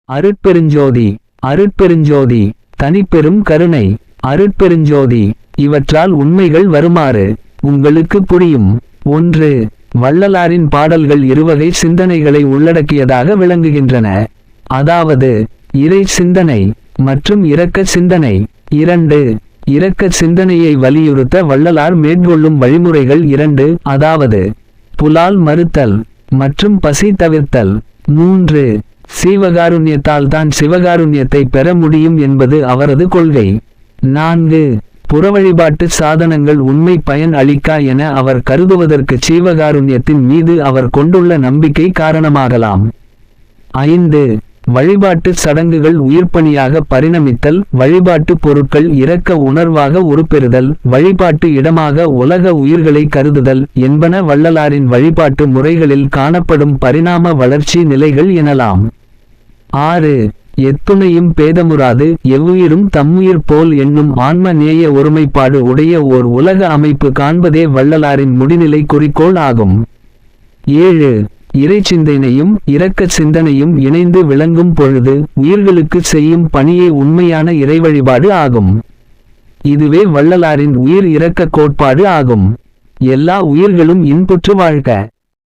அருட்பெருஞ்சோதி. அருட்பெருஞ்சோதி தனிப்பெரும் கருணை. அருட்பெருஞ்சோதி இவற்றால் உண்மைகள் வருமாறு உங்களுக்கு புரியும். 1. வள்ளலாரின் பாடல்கள் இருவகை சிந்தனைகளை உள்ளடக்கியதாக விளங்குகின்றன. அதாவது இறை சிந்தனை மற்றும் இரக்க சிந்தனை. 2. இரக்க சிந்தனையை வலியுறுத்த வள்ளலார் மேற்கொள்ளும் வழிமுறைகள் 2, அதாவது புலால் மறுத்தல் மற்றும் பசி தவிர்த்தல். 3. சீவகாருண்யத்தால் தான் சிவகாருண்யத்தை பெற முடியும் என்பது அவரது கொள்கை. 4. புறவழிபாட்டு சாதனங்கள் உண்மை பயன் அளிக்கா என அவர் கருதுவதற்கு சீவகாருண்யத்தின் மீது அவர் கொண்டுள்ள நம்பிக்கை காரணமாகலாம். 5. வழிபாட்டு சடங்குகள் உயிர்ப்பணியாக பரிணமித்தல், வழிபாட்டு பொருட்கள் இரக்க உணர்வாக உருப்பெறுதல், வழிபாட்டு இடமாக உலக உயிர்களை கருதுதல் என்பன வள்ளலாரின் வழிபாட்டு முறைகளில் காணப்படும் பரிணாம வளர்ச்சி நிலைகள் எனலாம். 6. எத்துணையும் பேதமுறாது எவ்வுயிரும் தம்முயிர் போல் என்னும் ஆன்ம நேய ஒருமைப்பாடு உடைய ஓர் உலக அமைப்பு காண்பதே வள்ளலாரின் முடிநிலை குறிக்கோள் ஆகும். 7. இறை சிந்தனையும் இரக்க சிந்தனையும் இணைந்து விளங்கும் பொழுது உயிர்களுக்கு செய்யும் பணியே உண்மையான இறை வழிபாடு ஆகும். இதுவே வள்ளலாரின் உயிர் இரக்க கோட்பாடு ஆகும். எல்லா உயிர்களும் இன்புற்று வாழ்க.